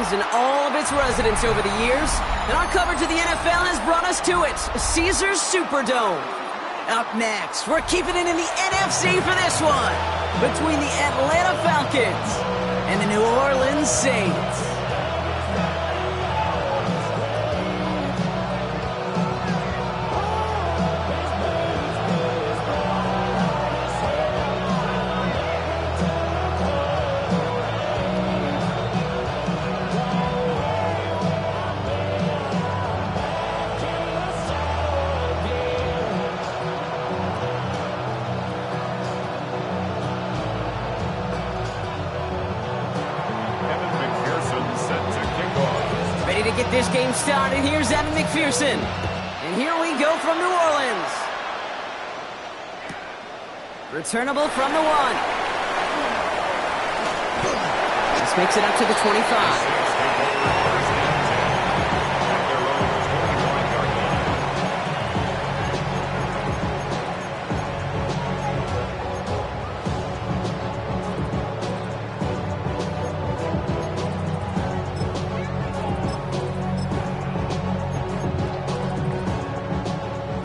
Orleans and all of its residents over the years, and our coverage of the NFL has brought us to it, Caesars Superdome. Up next, we're keeping it in the NFC for this one, between the Atlanta Falcons and the New Orleans Saints. To get this game started, here's Evan McPherson. And here we go from New Orleans. Returnable from the 1. This makes it up to the 25.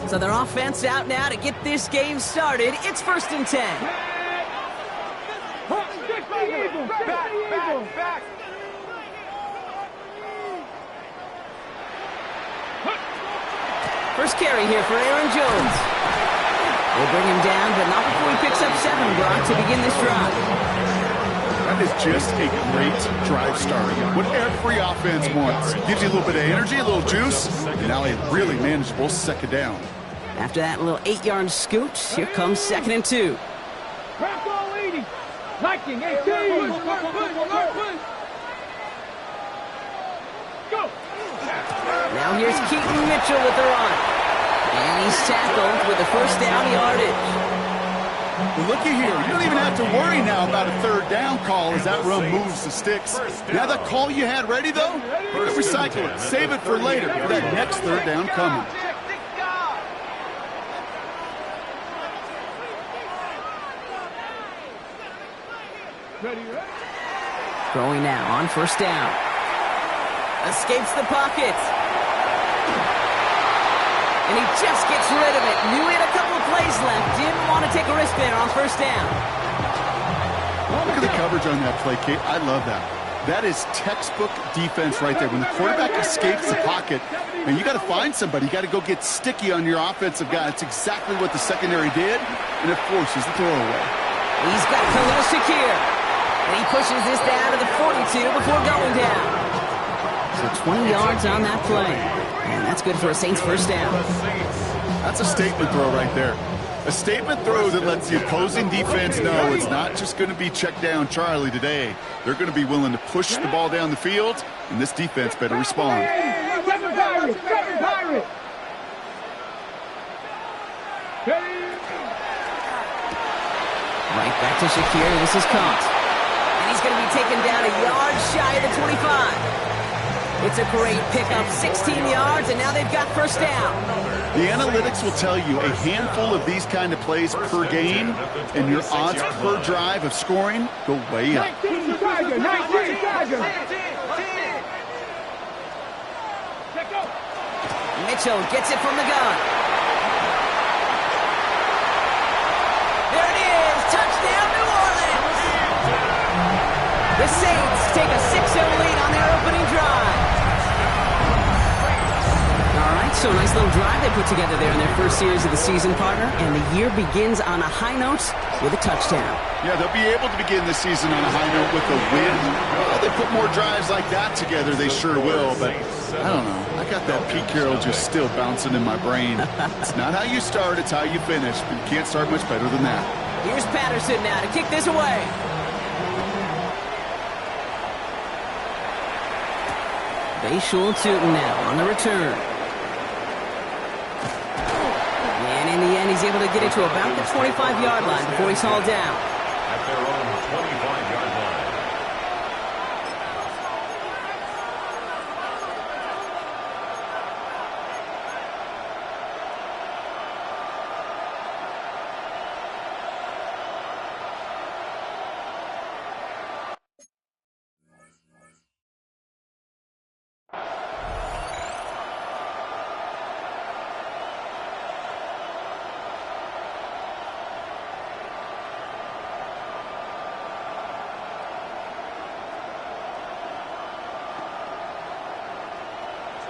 So their offense out now to get this game started. It's 1st and 10. First carry here for Aaron Jones. We'll bring him down, but not before he picks up 7, Brock, to begin this drive. That is just a great drive starter. What every offense wants. Gives you a little bit of energy, a little juice, and now a really manageable 2nd down. After that little 8-yard scoot, here comes 2nd and 2. Now here's Keaton Mitchell with the run. And he's tackled with the 1st down yardage. Well, looky here. You don't even have to worry now about a 3rd down call as that run moves the sticks. Now that call you had ready, though, recycle it. Save it for later for that next 3rd down coming. Throwing now on 1st down. Escapes the pocket. And he just gets rid of it. Knew he had a couple of plays left. Didn't want to take a risk there on 1st down. Look at the coverage on that play, Kate. I love that. That is textbook defense right there. When the quarterback escapes the pocket, and you got to find somebody. You got to go get sticky on your offensive guy. That's exactly what the secondary did, and it forces the throwaway. He's got Khalil Shakir. And he pushes this down to the 42 before going down. So 20 yards on that play. And that's good for a Saints 1st down. That's a statement throw right there. A statement throw that lets the opposing defense know it's not just going to be check down Charlie today. They're going to be willing to push the ball down the field, and this defense better respond. Right back to Shakir. This is caught. And he's going to be taken down a yard shy of the 25. It's a great pickup, 16 yards, and now they've got 1st down. The analytics will tell you a handful of these kind of plays per game, and your odds per drive of scoring go way up. Mitchell gets it from the gun. There it is, touchdown New Orleans. The Saints take a 6-0 lead on their opening drive. So a nice little drive they put together there in their first series of the season, partner, and the year begins on a high note with a touchdown. Yeah, they'll be able to begin the season on a high note with a win. Well, they put more drives like that together, they sure will, but I don't know. I got that Pete Carroll just still bouncing in my brain. It's not how you start, it's how you finish, but you can't start much better than that. Here's Patterson now to kick this away. Bayshul Tootin now on the return. And in the end, he's able to get it to about the 25-yard line before he's hauled down. At their own 25-yard line.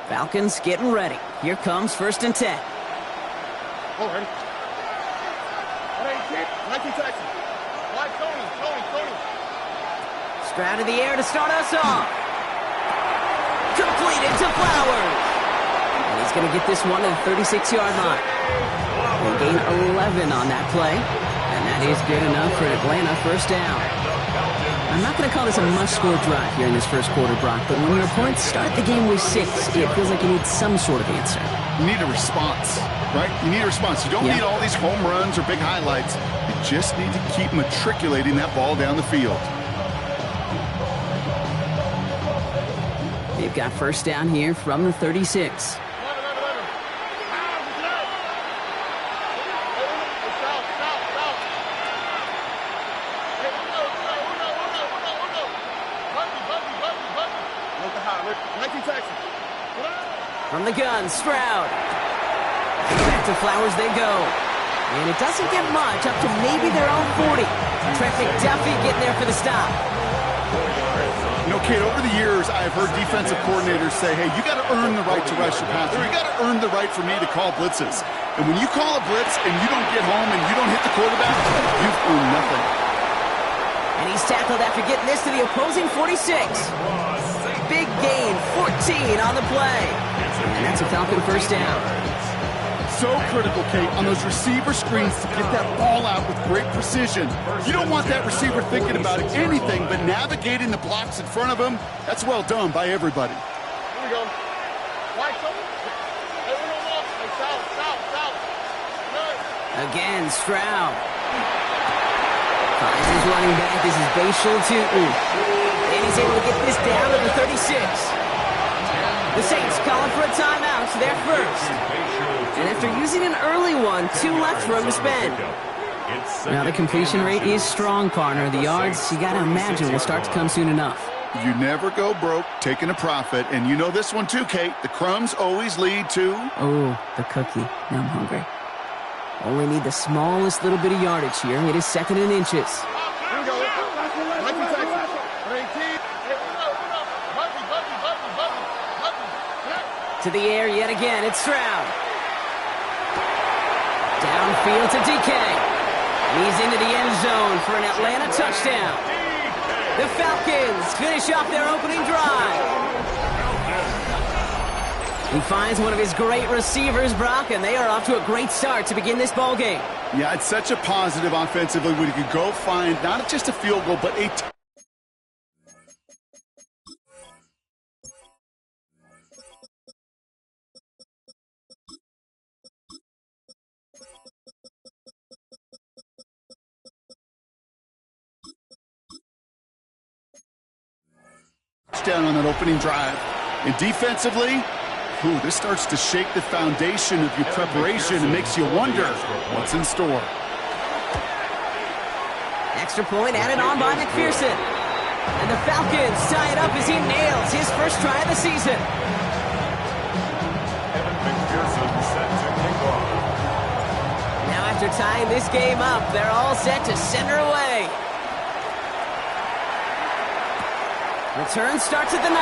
Falcons getting ready. Here comes 1st and 10. Oh, ready. 19 Texas. Tony. Stroud in the air to start us off. Completed to Flowers. And he's going to get this one to the 36-yard line. We'll gain 11 on that play. And that is good enough for Atlanta 1st down. I'm not going to call this a must-score drive here in this first quarter, Brock, but when your opponents start the game with 6, it feels like you need some sort of answer. You need a response, right? You need a response. You don't need all these home runs or big highlights. You just need to keep matriculating that ball down the field. They've got 1st down here from the 36. From the gun, Stroud. Back to Flowers they go. And it doesn't get much, up to maybe their own 40. Trent McDuffie getting there for the stop. You know, Kate, over the years, I've heard defensive coordinators say, hey, you got to earn the right to rush your passer. You got to earn the right for me to call blitzes. And when you call a blitz and you don't get home and you don't hit the quarterback, you've earned nothing. And he's tackled after getting this to the opposing 46. Big gain, 14 on the play. And that's a Falcon 1st down. So critical, Kate, on those receiver screens to get that ball out with great precision. You don't want that receiver thinking about anything but navigating the blocks in front of him. That's well done by everybody. Here we go. White zone. Again, Stroud. Finds his running back. This is Bashal Tootin. And he's able to get this down to the 36. The Saints calling for a timeout. So they're 1st. And after using an early one, 2 left for him to spend. Now the completion rate is strong, partner. The yards, you got to imagine, will start to come soon enough. You never go broke taking a profit. And you know this one too, Kate. The crumbs always lead to... Oh, the cookie. Now I'm hungry. Only need the smallest little bit of yardage here. It is 2nd and inches. Here we go. 19 Texas. 18. To the air yet again. It's Stroud. Downfield to DK. He's into the end zone for an Atlanta touchdown. The Falcons finish off their opening drive. He finds one of his great receivers, Brock, and they are off to a great start to begin this ball game. Yeah, it's such a positive offensively when you could go find not just a field goal, but a touchdown on that opening drive. And defensively, this starts to shake the foundation of your preparation and makes you wonder what's in store. Extra point added on by McPherson. And the Falcons tie it up as he nails his first try of the season. Now after tying this game up, they're all set to send her away. Return starts at the 9.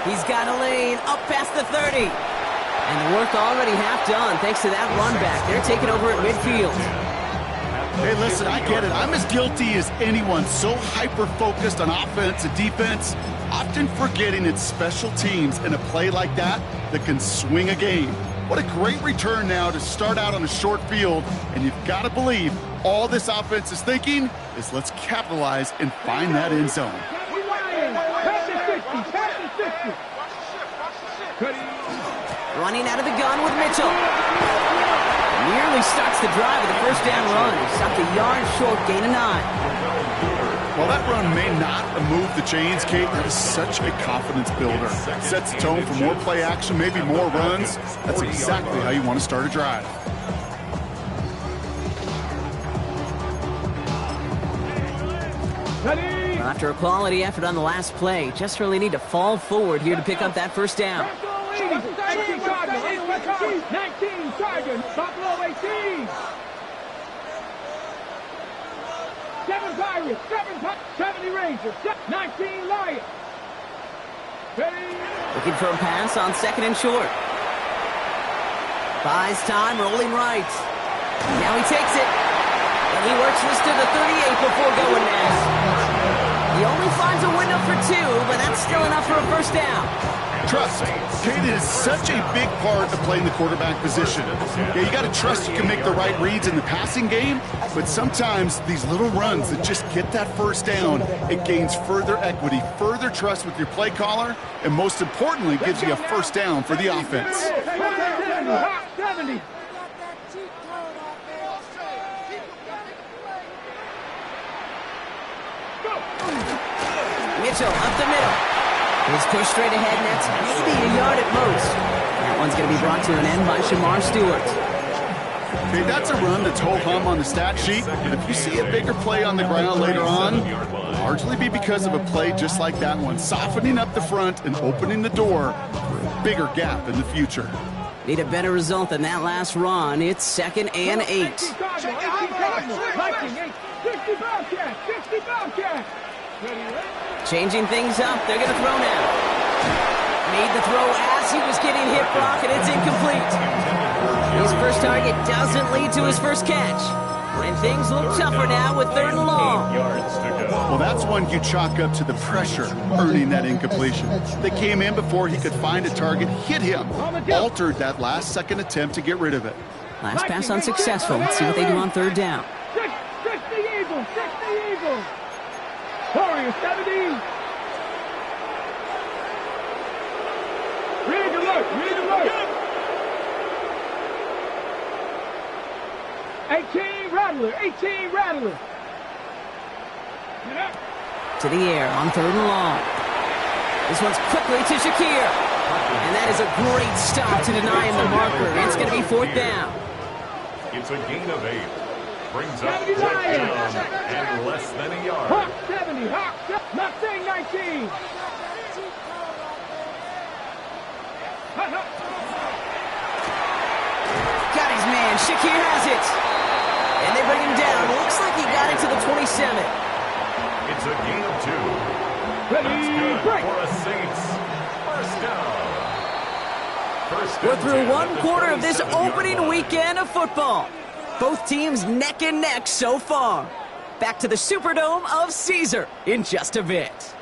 He's got a lane up past the 30. And the work already half done thanks to that run back. They're taking over at midfield. Hey, listen, I get it. I'm as guilty as anyone. So hyper-focused on offense and defense, often forgetting it's special teams in a play like that can swing a game. What a great return now to start out on a short field. And you've got to believe all this offense is thinking is let's capitalize and find that end zone. Running out of the gun with Mitchell. Nearly starts the drive with a first down run. He stopped a yard short, gain of 9. While that run may not move the chains, Kate, that is such a confidence builder. Sets the tone for more play action, maybe more runs. That's exactly how you want to start a drive. After a quality effort on the last play, just really need to fall forward here to pick up that first down. 19 Chargers, Buffalo 18. 7 Pirates, 70 Rangers, 19 Lions. Looking for a pass on second and short. Buys time, rolling right. Now he takes it. And he works this to the 38 before going now. He only finds a window for 2, but that's still enough for a first down. Trust. Kate is such a big part of playing the quarterback position. Yeah, you got to trust you can make the right reads in the passing game, but sometimes these little runs that just get that first down, it gains further equity, further trust with your play caller, and most importantly, gives you a first down for the offense. 70. Mitchell up the middle. He's pushed straight ahead, and that's maybe a yard at most. That one's going to be brought to an end by Shamar Stewart. Okay, that's a run that's ho-hum on the stat sheet, but if you see a bigger play on the ground later on, it'll largely be because of a play just like that one, softening up the front and opening the door for a bigger gap in the future. Need a better result than that last run. It's 2nd and 8. 60 Bobcats. 60 Bobcats. Changing things up. They're going to throw now. Made the throw as he was getting hit, Brock, and it's incomplete. His first target doesn't lead to his first catch. And things look tougher now with 3rd and long. Well, that's one you chalk up to the pressure earning that incompletion. They came in before he could find a target, hit him, altered that last second attempt to get rid of it. Last pass unsuccessful. Let's see what they do on 3rd down. 60 Eagles. 60 Eagles. Warriors 70. Read alert. 18 Rattler. 18 Rattler. To the air on 3rd and long. This one's quickly to Shakir. And that is a great stop to deny him the marker. It's going to be 4th down. It's a gain of 8. Brings up 4th down and less than a yard. Hawk 70. Hawk 70. Mustang 19. Got his man. Shakir has it. And they bring him down. Looks like he got it to the 27. It's a gain of 2. That's good for a Saints. First down. We're through 1 quarter of this opening weekend of football. Both teams neck and neck so far. Back to the Superdome of Caesar in just a bit.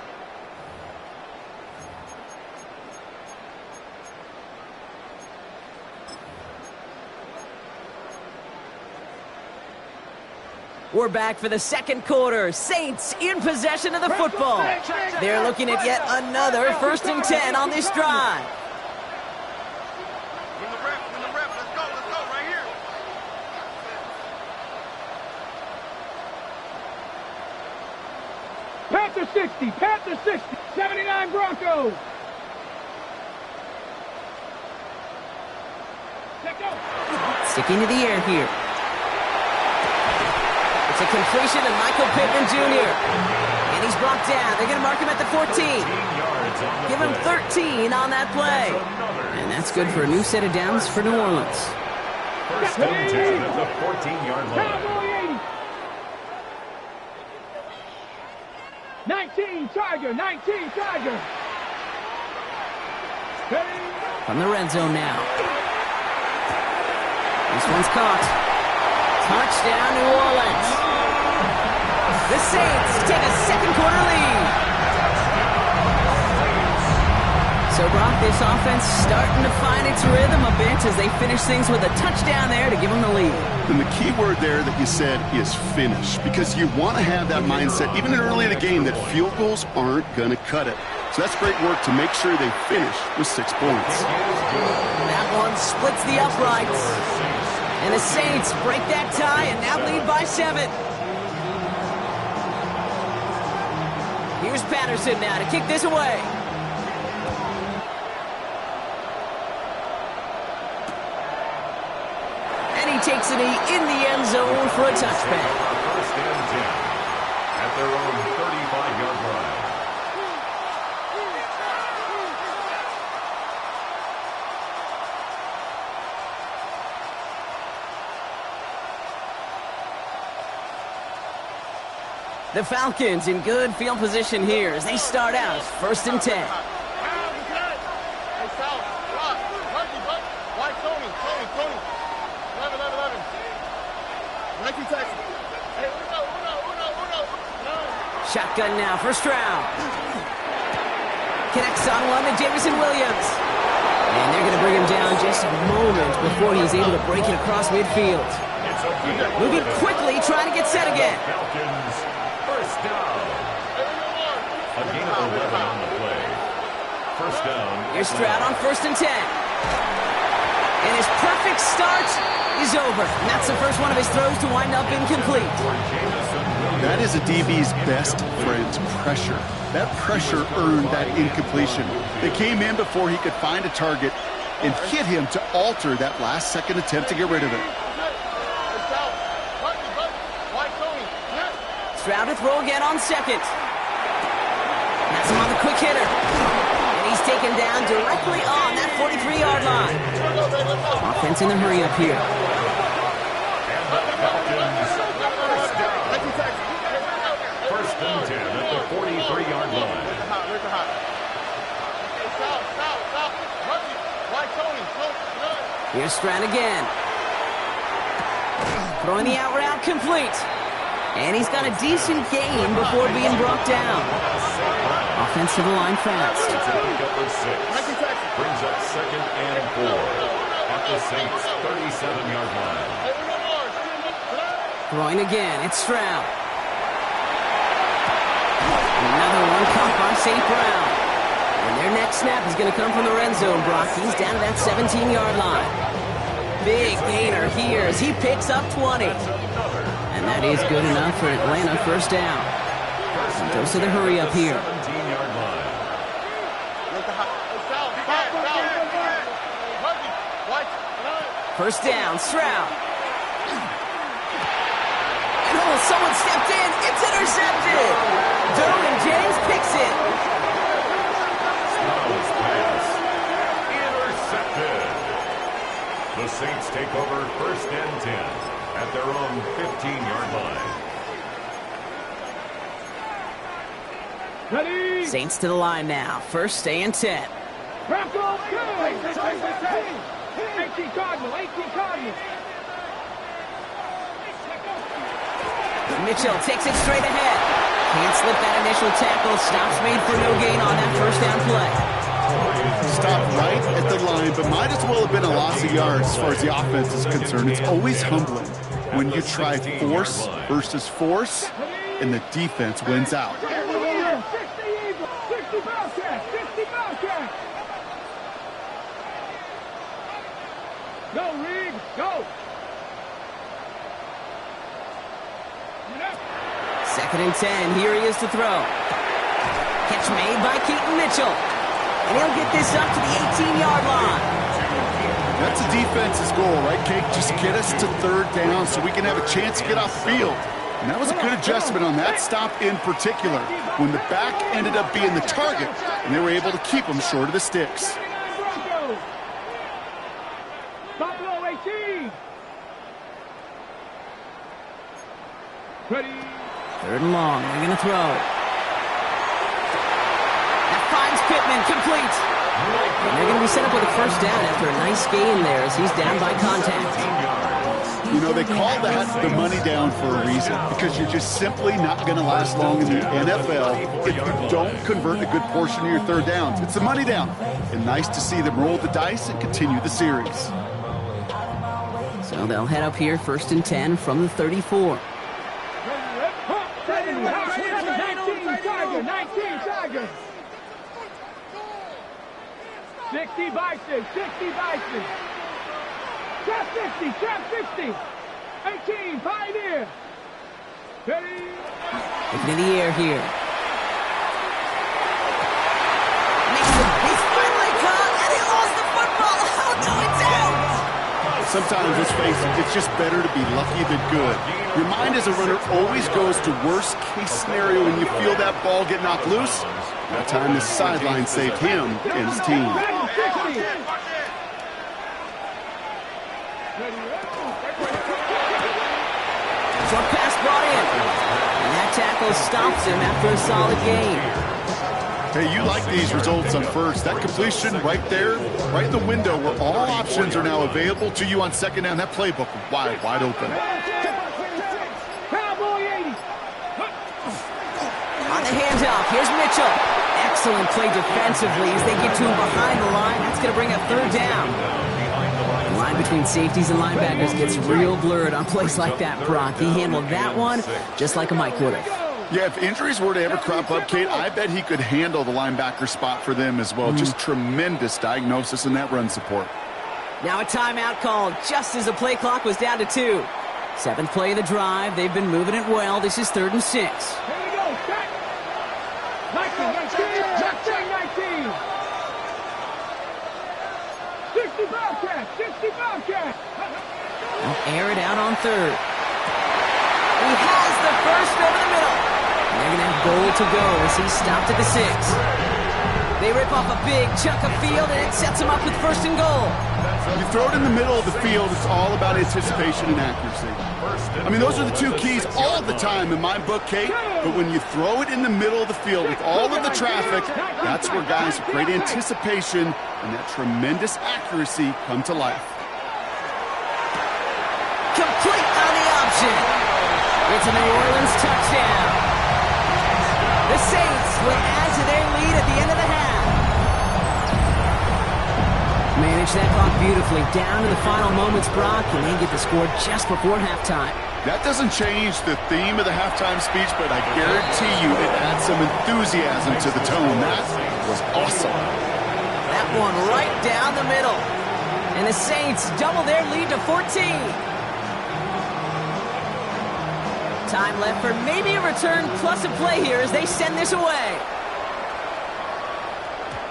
We're back for the 2nd quarter. Saints in possession of the football. They're looking at yet another 1st and 10 on this drive. Let's go right here. Panther 60. Panther 60. 79 Broncos. Sticking to the air here. It's a completion to Michael Pittman Jr. And he's brought down. They're going to mark him at the 14. Give him 13 on that play. And that's good for a new set of downs for New Orleans. First and 10 at the 14-yard line. 19 Tiger. 19 Tiger. From the red zone now. This one's caught. Touchdown, New Orleans. The Saints take a 2nd quarter lead. So, Brock, this offense starting to find its rhythm a bit as they finish things with a touchdown there to give them the lead. And the key word there that you said is finish, because you want to have that mindset, even early in the game, that field goals aren't going to cut it. So that's great work to make sure they finish with 6 points. That one splits the uprights. And the Saints break that tie and now lead by 7. Here's Patterson now to kick this away. And he takes a knee in the end zone for a touchback. First and 10 at their own 35-yard line. The Falcons in good field position here as they start out 1st and 10. Shotgun now for Stroud. Connects on one to Jameson Williams. And they're going to bring him down just a moment before he's able to break it across midfield. Moving quickly, trying to get set again. Falcons, first down. A gain of 11 on the play. First down. Here's Stroud on 1st and 10. And his perfect start is over. And that's the first one of his throws to wind up incomplete. That is a DB's best friend, pressure. That pressure earned that incompletion. They came in before he could find a target and hit him to alter that last-second attempt to get rid of it. Stroud to throw again on 2nd. That's him on the quick hitter. And he's taken down directly on that 43-yard line. Offense in the hurry up here. First and 10 at the 43-yard line. Here's Stroud again. Throwing the out route complete. And he's got a decent gain before being brought down. Offensive line fast. Brings up 2nd and 4 at the Saints' 37-yard line. Throwing again, it's Stroud. Another one caught by St. Brown. And their next snap is going to come from the red zone, Brock. He's down to that 17-yard line. Big gainer here as he picks up 20. And that is good enough for Atlanta first down. Goes to the hurry up here. 17-yard line. First down, Stroud. And oh, someone stepped in. It's intercepted. Derwin James picks it. Stroud's pass. Intercepted. The Saints take over 1st and 10 at their own 15-yard line. Ready? Saints to the line now. 1st and 10. Bronco, go! 18 Cardinal, 18 Cardinal. Mitchell takes it straight ahead. Can't slip that initial tackle. Stops made for no gain on that first down play. Stopped right at the line, but might as well have been a loss of yards as far as the offense is concerned. It's always humbling when you try force versus force, and the defense wins out. 60 Eagle, 60 Bobcat, 60 Bobcat. Go, Reed, go. 2nd and 10. Here he is to throw. Catch made by Keaton Mitchell. And he'll get this up to the 18-yard line. That's a defense's goal, right, Kate? Just get us to 3rd down so we can have a chance to get off the field. And that was a good adjustment on that stop in particular, when the back ended up being the target, and they were able to keep him short of the sticks. Buffalo 18. Ready? 3rd and long. They're going to throw. That finds Pittman, complete. And they're going to be set up with a first down after a nice gain there as he's down by contact. You know, they call that the money down for a reason, because you're just simply not going to last long in the NFL if you don't convert a good portion of your 3rd downs. It's the money down. And nice to see them roll the dice and continue the series. So they'll head up here 1st and 10 from the 34. 19 Tigers. 60 Bison, 60 Bison. Trap 60, trap 60. 18, Pioneer. Ready? Looking in the air here. He's finally caught, and he lost the football. Oh, no, it's out. Sometimes, let's face it, it's just better to be lucky than good. Your mind as a runner always goes to worst case scenario when you feel that ball get knocked loose. That time the sideline saved him and his team. Short pass brought in. And that tackle stops him after a solid gain. Hey, you like these results on first. That completion right there, right in the window where all options are now available to you on 2nd down. That playbook wide open. Cowboy 80. handoff. Here's Mitchell. Excellent play defensively as they get to him behind the line. That's going to bring up third down. The line between safeties and linebackers gets real blurred on plays like that, Brock. He handled that one just like a Mike would have. Yeah, if injuries were to ever crop up, Kate, I bet he could handle the linebacker spot for them as well. Just tremendous diagnosis in that run support. Now a timeout called just as the play clock was down to 2. 7th play of the drive. They've been moving it well. This is 3rd and 6. Here we go, set. 19. 60 Bobcats, 60 Bobcats. They'll air it out on 3rd. He has the first over the middle. They're going to have goal to go as he stopped at the 6. They rip off a big chunk of field, and it sets him up with 1st and goal. You throw it in the middle of the field, it's all about anticipation and accuracy. I mean, those are the two keys all the time in my book, Kate. But when you throw it in the middle of the field with all of the traffic, that's where guys with great anticipation and that tremendous accuracy come to life. Complete on the option. It's a New Orleans touchdown. The Saints will add to their lead at the end of the half. Manage that clock beautifully down to the final moments, Brock, and they get the score just before halftime. That doesn't change the theme of the halftime speech, but I guarantee you it adds some enthusiasm to the tone. That was awesome. That one right down the middle. And the Saints double their lead to 14. Time left for maybe a return plus a play here as they send this away.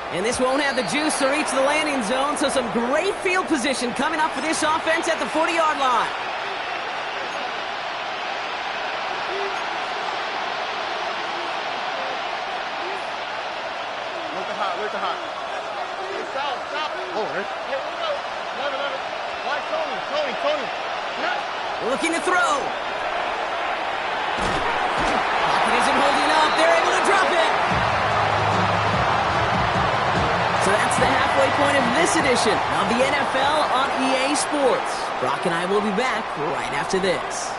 And this won't have the juice to reach the landing zone, so some great field position coming up for this offense at the 40-yard line. Where's the hot? Stop. Oh, right. Hey, no. Why Tony? No. Looking to throw. Pocket isn't holding up. They're able to drop it. So that's the halfway point of this edition of the NFL on EA Sports. Brock and I will be back right after this.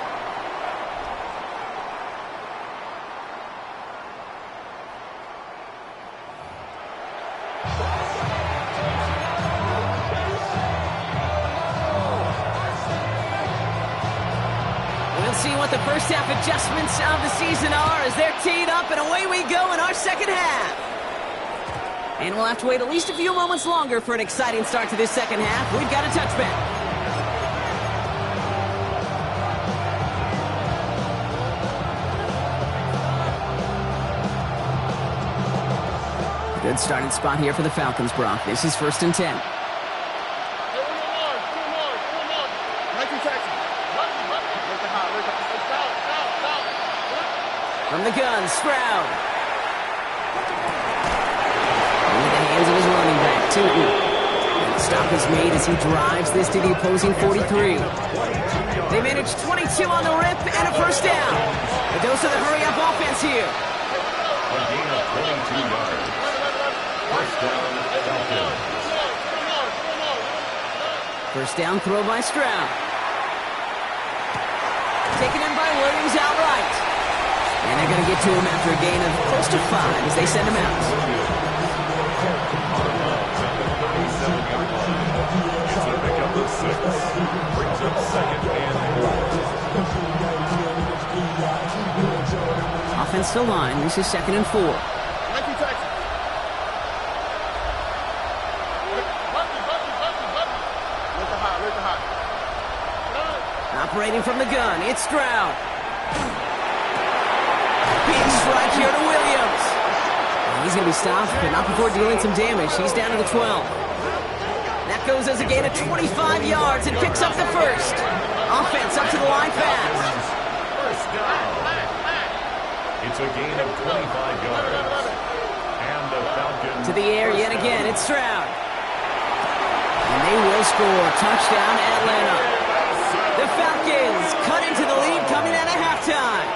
We'll see what the first half adjustments of the season are as they're teed up, and away we go in our second half. And we'll have to wait at least a few moments longer for an exciting start to this second half. We've got a touchback. Good starting spot here for the Falcons, Brock. This is 1st and 10. From the gun, Stroud. Into the hands of his running back, Tootin. And the stop is made as he drives this to the opposing 43. They manage 22 on the rip and a first down. A dose of the hurry-up offense here. A gain of 22 yards. First down, Falcons. First down throw by Stroud. Taken in by Williams outright. And they're going to get to him after a gain of close to 5 as they send him out. It's a pickup of 6. Brings up 2nd and 4. Offense still line. This is 2nd and 4. Operating from the gun, it's Stroud. Big strike here to Williams. And he's going to be stopped, but not before dealing some damage. He's down to the 12. That goes as a gain of 25 yards and picks up the first. Offense up to the line fast. First down. It's a gain of 25 yards. And the Falcons. To the air yet again, it's Stroud. And they will score. Touchdown, Atlanta. The Falcons cut into the lead coming out of halftime.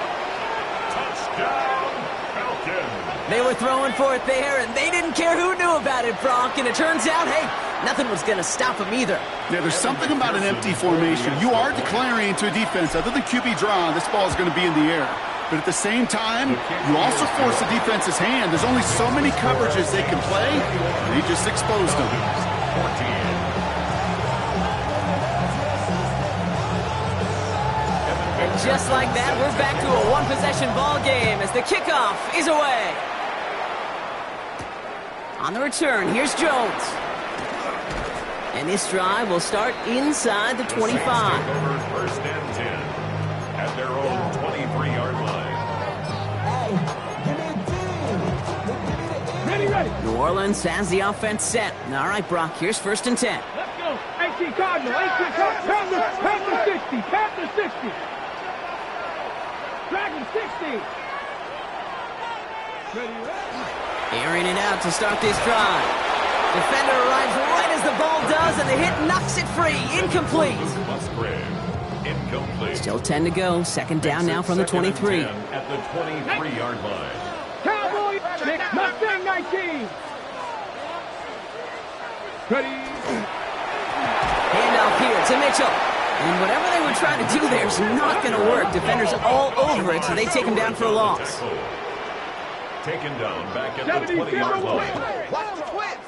Touchdown, Falcons. They were throwing for it there, and they didn't care who knew about it, Brock. And it turns out, hey, nothing was going to stop them either. Yeah, there's something about an empty formation. You are declaring to a defense, other than QB draw, this ball is going to be in the air. but at the same time, you also force the defense's hand. There's only so many coverages they can play, and they just exposed them. 14. And just like that, we're back to a one-possession ball game as the kickoff is away. On the return, here's Jones. And this drive will start inside the 25. First and 10 at their own 23-yard line. Ready. New Orleans has the offense set. All right, Brock, here's first and 10. Let's go. 18 Cardinal. Panther 60. Panther 60. Dragon 60. Ready. Airing it out to start this drive. Defender arrives right as the ball does, and the hit knocks it free. Incomplete. Musgrave. Incomplete. Still 10 to go. Second down now from the 23. At the 23-yard line. Cowboy. Mustang 19. Ready. Handoff here to Mitchell. And whatever they were trying to do there is not going to work. Defenders all over it, so they take him down for a loss. Taken down back at the 20-yard line. Watch the twins.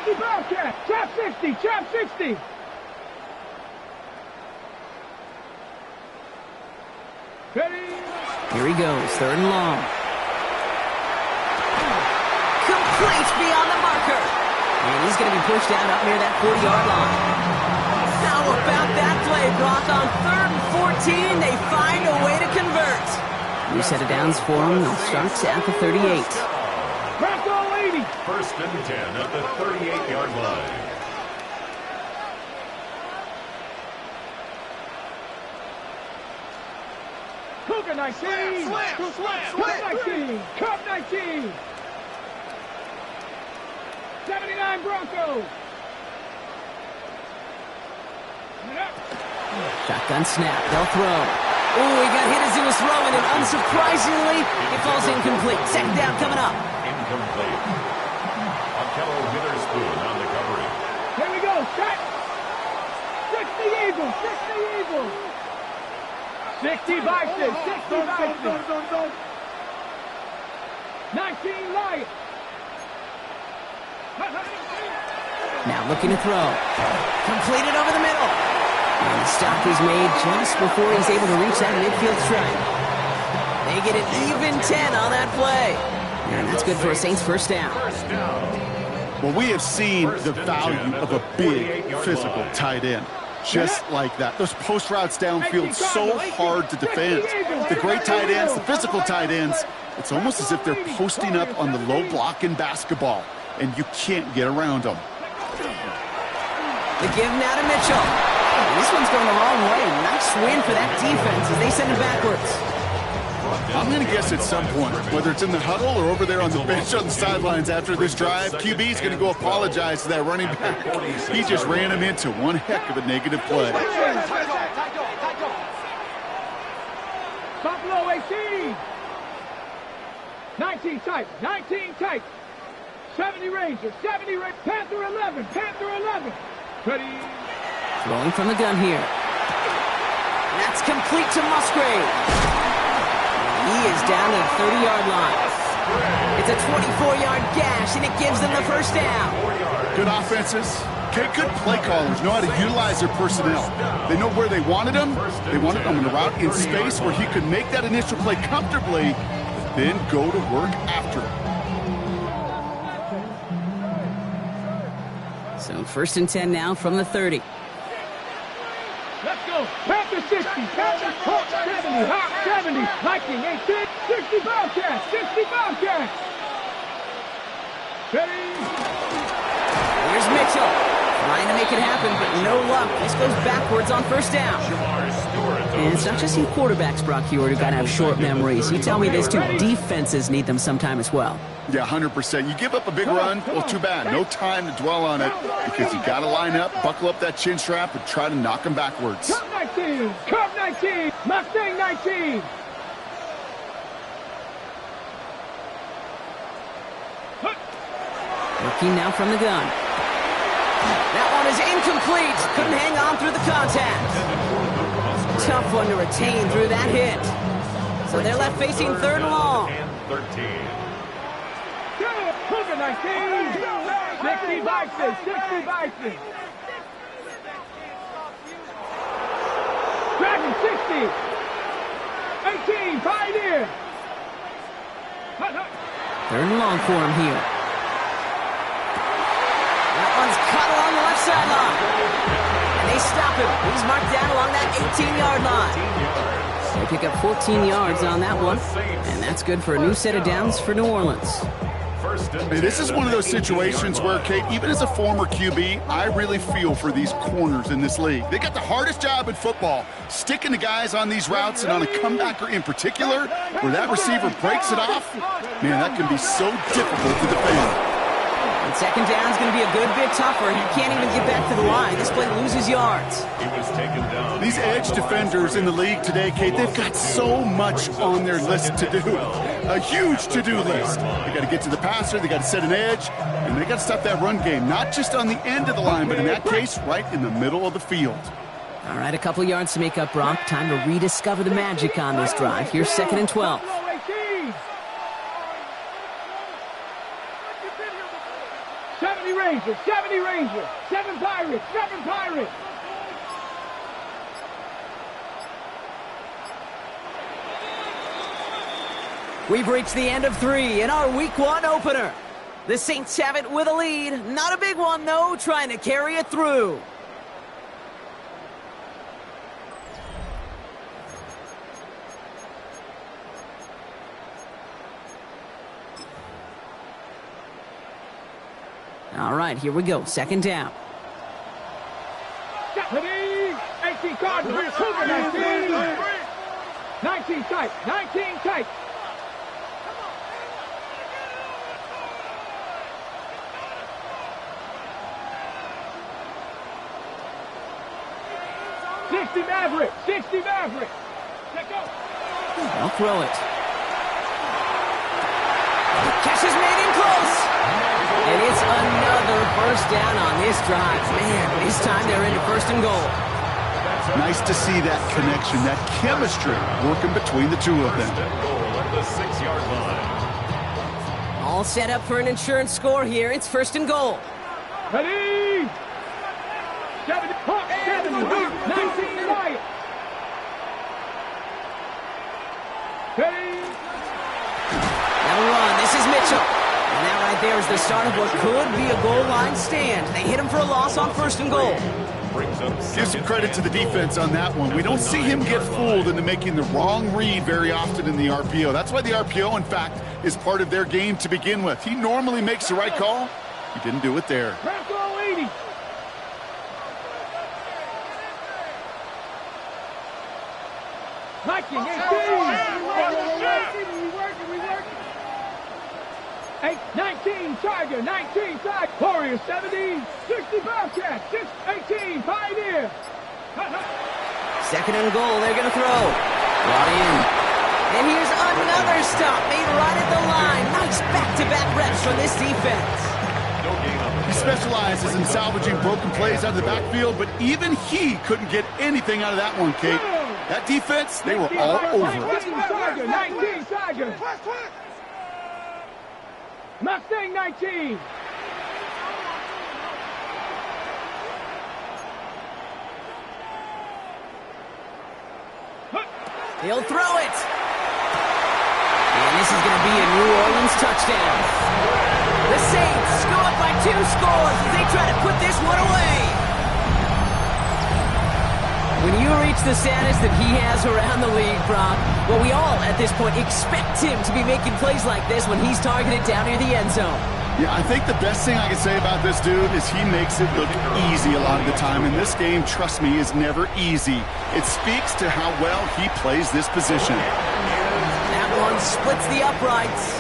Bobcat. Trap 60. Trap 60. Ready. Here he goes. Third and long. Complete beyond the marker. And he's going to be pushed down up near that 40-yard line. How about that play, Brock? On 3rd and 14, they find a way to convert. New set of downs for him. They'll start at the 38. Bronco 80. First and 10 at the 38-yard line. Cougar 19. Cup 19. Cup 19. 79 Broncos. Shotgun snap. They'll throw. Oh, he got hit as he was throwing, and unsurprisingly, it falls incomplete. Second down coming up. Incomplete. Okello Witherspoon on the coverage. Here we go. Set. 60 Eagles. 60 Eagles. 60 Bison. 60 Bison. 19 Lions. Now looking to throw. Completed over the middle. And the stop is made just before he's able to reach that midfield stripe. They get an even 10 on that play. And that's good for a Saints first down. Well, we have seen the value of a big, physical tight end. Just like that. Those post routes downfield, so hard to defend. The great tight ends, the physical tight ends, it's almost as if they're posting up on the low block in basketball, and you can't get around them. The give now to Mitchell. And this one's going the wrong way. Nice win for that defense as they send it backwards. I'm going to guess at some point, whether it's in the huddle or over there on the bench on the sidelines after this drive, QB's going to go apologize to that running back. He just ran him into one heck of a negative play. Buffalo 18. 19 type. 19 type. 70 Rangers. 70 Rangers. Panther 11. Panther 11. Ready. Throwing from the gun here. That's complete to Musgrave. He is down to the 30-yard line. It's a 24-yard gash, and it gives them the first down. Good offenses. Okay, good play callers know how to utilize their personnel. They know where they wanted them. They wanted them in a route in space where he could make that initial play comfortably, but then go to work after it. So first and 10 now from the 30. Let's go. Panther 60. Panther Hawk 70. Hawk 70. Viking 18. 60 Bobcats. 60 Bobcats. Ready. Here's Mitchell. Trying to make it happen, but no luck. This goes backwards on first down. And it's not just you quarterbacks, Brock Huard, who got to have short memories. You tell me this too. Defenses need them sometime as well. Yeah, 100%. You give up a big run, well, too bad. No time to dwell on it because you got to line up, buckle up that chin strap, and try to knock them backwards. Cup 19. Cup 19. Mustang 19. Working now from the gun. That one one is incomplete. Couldn't hang on through the contact. Tough one to retain through that hit. So they're left facing third and long. 13. Cougar 19. 60 Bison. 60 Bison. Dragon 60. 18. Pioneer. Third and long for him here. That one's cut along the left sideline. And they stop him. He's marked down along that 18-yard line. They pick up 14 yards on that one. And that's good for a new set of downs for New Orleans. Hey, this is one of those situations where, Kate, even as a former QB, I really feel for these corners in this league. They got the hardest job in football, sticking to guys on these routes and on a comebacker in particular, where that receiver breaks it off. Man, that can be so difficult to defend. And second down is going to be a good bit tougher. He can't even get back to the line. This play loses yards. He was taken down. These edge defenders in the league today, Kate, they've got so much on their list to do. A huge to-do list. They got to get to the passer, they got to set an edge, and they got to stop that run game, not just on the end of the line, but in that case, right in the middle of the field. All right, a couple yards to make up, Brock. Time to rediscover the magic on this drive. Here's 2nd and 12. 70 Rangers, 70 Rangers, 7 Pirates, 7 Pirates. We've reached the end of 3 in our Week 1 opener. The Saints have it with a lead. Not a big one, though, trying to carry it through. All right, here we go. 2nd down. 18 Cardinals, Cougar 19. 19 tight, 19 tight. Maverick, 60 Maverick. Let go. I'll throw it. Catch is made in close. And it's another first down on this drive. Man, this time they're into 1st and goal. Nice to see that connection, that chemistry working between the two of them. First and goal at the 6-yard line. All set up for an insurance score here. It's 1st and goal. Ready? 70, 19 Wyatt. Ready? Now run. This is Mitchell. And that right there is the start of what could be a goal line stand. They hit him for a loss on 1st and goal. Give some credit to the defense on that one. We don't see him get fooled into making the wrong read very often in the RPO. That's why the RPO, in fact, is part of their game to begin with. He normally makes the right call. He didn't do it there. Bronco 80. Viking 18. 19 Tiger, 19 Tiger. Warrior 70, 60 Bobcat, 18 Pioneer. 2nd and goal, they're going to throw. Brought in. And here's another stop made right at the line. Nice back-to-back reps from this defense. He specializes in salvaging broken plays out of the backfield, but even he couldn't get anything out of that one, Kate. That defense, they were all over it. 19 Tiger. Mustang 19. He'll throw it. And this is going to be a New Orleans touchdown. The Saints go up by 2 scores as they try to put this one away. When you reach the status that he has around the league, Brock, well, we all, at this point, expect him to be making plays like this when he's targeted down near the end zone. Yeah, I think the best thing I can say about this dude is he makes it look easy a lot of the time. And this game, trust me, is never easy. It speaks to how well he plays this position. That one splits the uprights.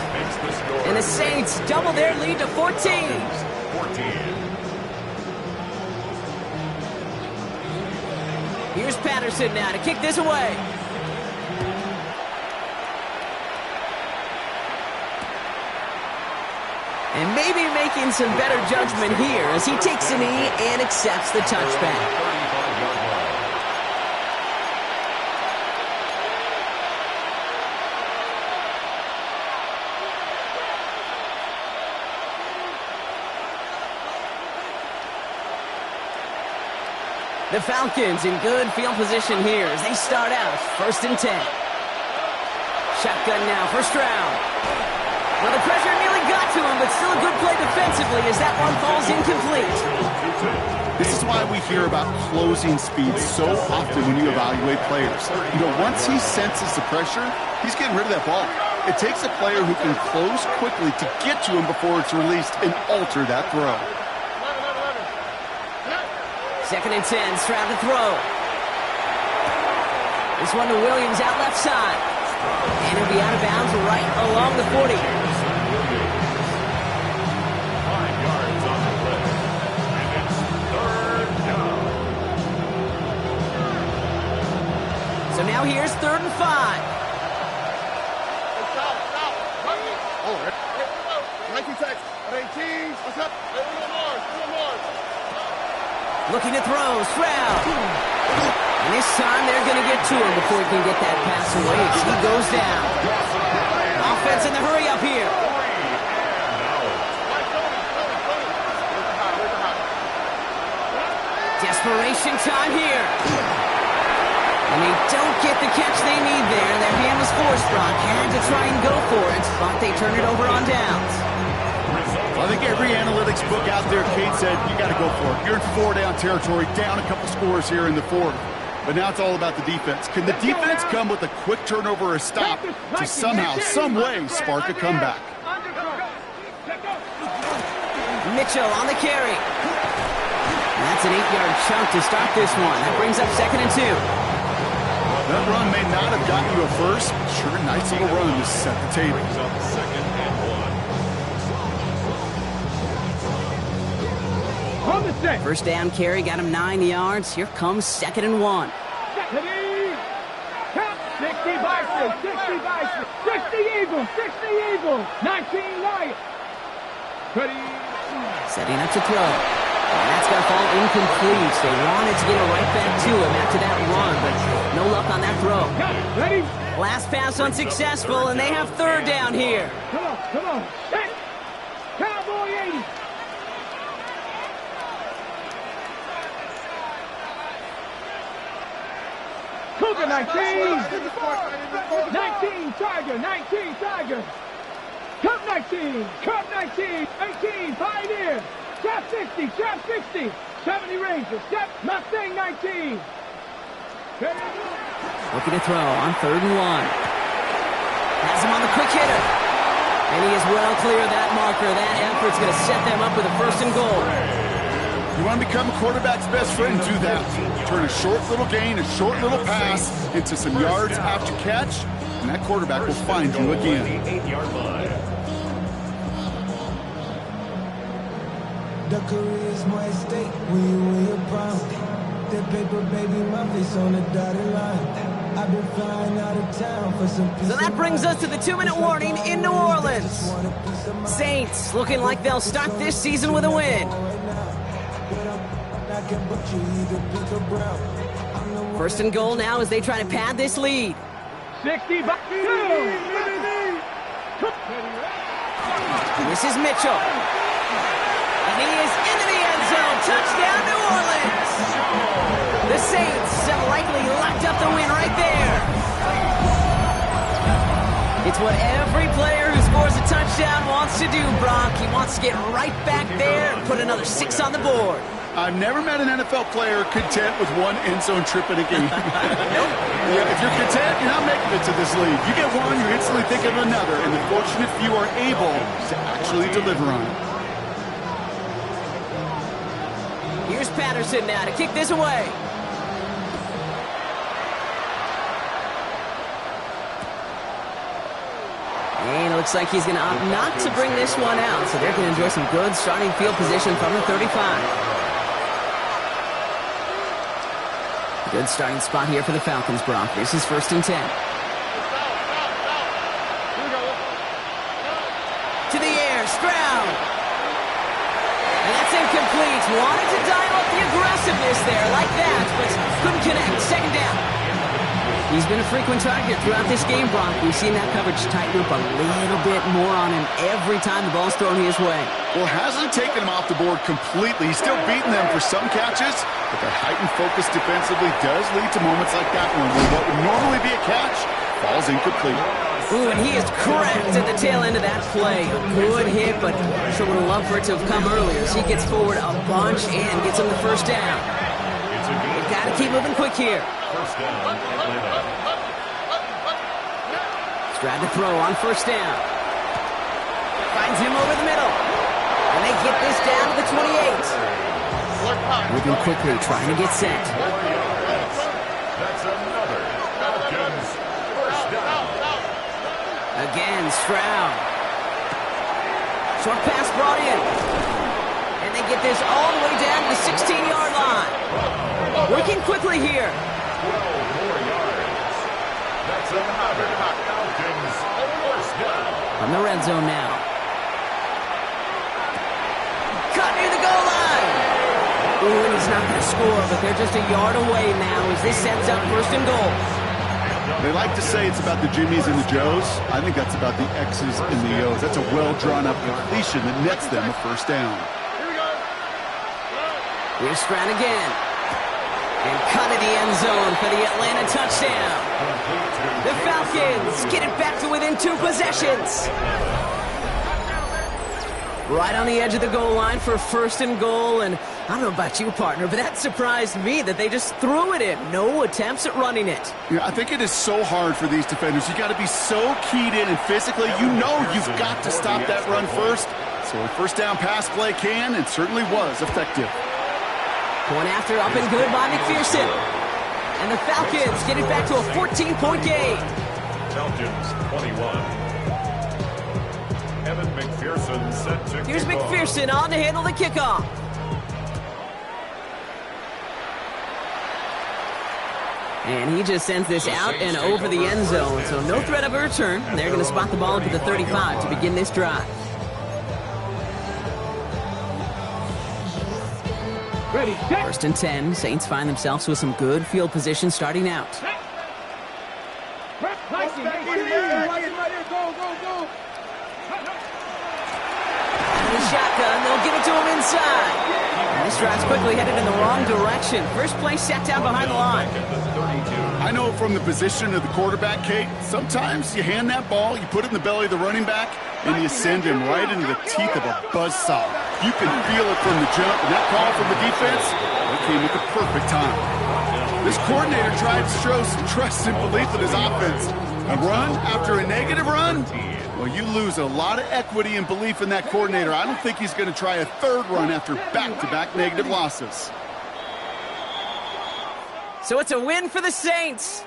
And the Saints double their lead to 14. 14. Here's Patterson now to kick this away. And maybe making some better judgment here as he takes a knee and accepts the touchback. The Falcons in good field position here as they start out 1st and 10. Shotgun now, first round. Well, the pressure nearly got to him, but still a good play defensively as that one falls incomplete. This is why we hear about closing speed so often when you evaluate players. You know, once he senses the pressure, he's getting rid of that ball. It takes a player who can close quickly to get to him before it's released and alter that throw. 2nd and 10, Stroud to throw. This one to Williams out left side. And he'll be out of bounds right along the 40. 5 yards on the play. And it's 3rd down. So now here's 3rd and 5. Oh, 19 seconds. 18. What's up? Looking to throw, Stroud. And this time they're going to get to him before he can get that pass away as he goes down. Offense in the hurry up here. Desperation time here. And they don't get the catch they need there. Their hand was forced, Brock. Had to try and go for it, but they turn it over on downs. I think every analytics book out there, Kate said, you got to go for it. You're in 4-down territory, down a couple scores here in the 4th. But now it's all about the defense. Can the defense come with a quick turnover or a stop to somehow, some way, spark a comeback? Mitchell on the carry. And that's an 8-yard chunk to start this one. That brings up 2nd and 2. That run may not have gotten you a first. Sure, nice little run to set the table. Brings up 2nd and 1. First down carry got him 9 yards. Here comes 2nd and 1. 60 by 6, 60 by 6, 60 Eagles, 60 Eagles, 19 Lions. Setting up to throw. And that's going to fall incomplete. They wanted to get it right back to him after that run, but no luck on that throw. Ready? Last pass unsuccessful, and they have 3rd down here. Come on. Set. Cowboy 80. Cougar 19. 19 Tiger. Cup 19. 18 Pioneer. Chap 60. 70 Rangers. Mustang 19. Looking to throw on 3rd and 1. Has him on the quick hitter. And he is well clear of that marker. That effort's going to set them up with a 1st and goal. You want to become a quarterback's best friend, do that. Turn a short little gain, a short little pass into some yards after catch, and that quarterback will find you again. 8-yard line. The career's more at stake when you win your prime. That paper, baby, my face on the dotted line. I've been flying out of town for some peace. So that brings us to the 2-minute warning in New Orleans. Saints looking like they'll start this season with a win. 1st and goal now as they try to pad this lead. 60 by 2. This is Mitchell. And he is into the end zone. Touchdown, New Orleans. The Saints have likely locked up the win right there. It's what every player who scores a touchdown wants to do, Brock. He wants to get right back there and put another 6 on the board. I've never met an NFL player content with one end zone trip in a game. Yeah, if you're content, you're not making it to this league. You get one, you instantly think of another, and the fortunate few are able to actually deliver on it. Here's Patterson now to kick this away. And it looks like he's going to opt not to bring this one out, so they're going to enjoy some good starting field position from the 35. Good starting spot here for the Falcons, Brock. This is 1st and 10. To the air, Stroud. And that's incomplete. Wanted to dial up the aggressiveness there like that, but couldn't connect. Second down. He's been a frequent target throughout this game, Brock. We've seen that coverage tighten up a little bit more on him every time the ball's thrown his way. Well, hasn't taken him off the board completely. He's still beating them for some catches, but that heightened focus defensively does lead to moments like that one where what would normally be a catch falls incomplete. Ooh, and he is cracked at the tail end of that play. A good hit, but sure would have loved for it to have come earlier as he gets forward a bunch and gets him the first down. They've got to keep moving quick here. First down, Atlanta. Stroud to throw on first down. Finds him over the middle. And they get this down to the 28. Moving quickly, trying to get set. That's another Falcons first down. Again, Stroud. Short pass brought in. And they get this all the way down to the 16-yard line. Working quickly here. 12 more yards. That's another Falcons first down. From the red zone now. Cut near the goal line. Ooh, and he's not going to score, but they're just a yard away now as this sets up first and goal. They like to say it's about the Jimmies and the Joes. I think that's about the X's and the O's. That's a well-drawn-up completion that nets them a first down. Here's Stroud again. And cut in the end zone for the Atlanta touchdown. The Falcons get it back to within 2 possessions. Right on the edge of the goal line for first and goal. And I don't know about you, partner, but that surprised me that they just threw it in. No attempts at running it. Yeah, I think it is so hard for these defenders. You got to be so keyed in and physically, you know you've got to stop that run first. So a first down pass play can and certainly was effective. Going after up and good by McPherson. And the Falcons get it back to a 14-point game. Falcons 21. Evan McPherson set to Here's kick off. McPherson on to handle the kickoff. And he just sends this out and over the end zone, so no threat of a return. And they're going to spot the ball up at the 35 to begin this drive. Ready, set. First and 10, Saints find themselves with some good field position starting out. Liking 18. Liking right here. Go, go, go. In the shotgun, they'll give it to him inside. And this drive's quickly headed in the wrong direction. First play set down behind the line. I know from the position of the quarterback, Kate, sometimes you hand that ball, you put it in the belly of the running back, and you send him right into the teeth of a buzzsaw. You can feel it from the jump, and that call from the defense, it came at the perfect time. This coordinator tried to show some trust and belief in his offense. A run after a negative run? Well, you lose a lot of equity and belief in that coordinator. I don't think he's going to try a third run after back-to-back negative losses. So it's a win for the Saints.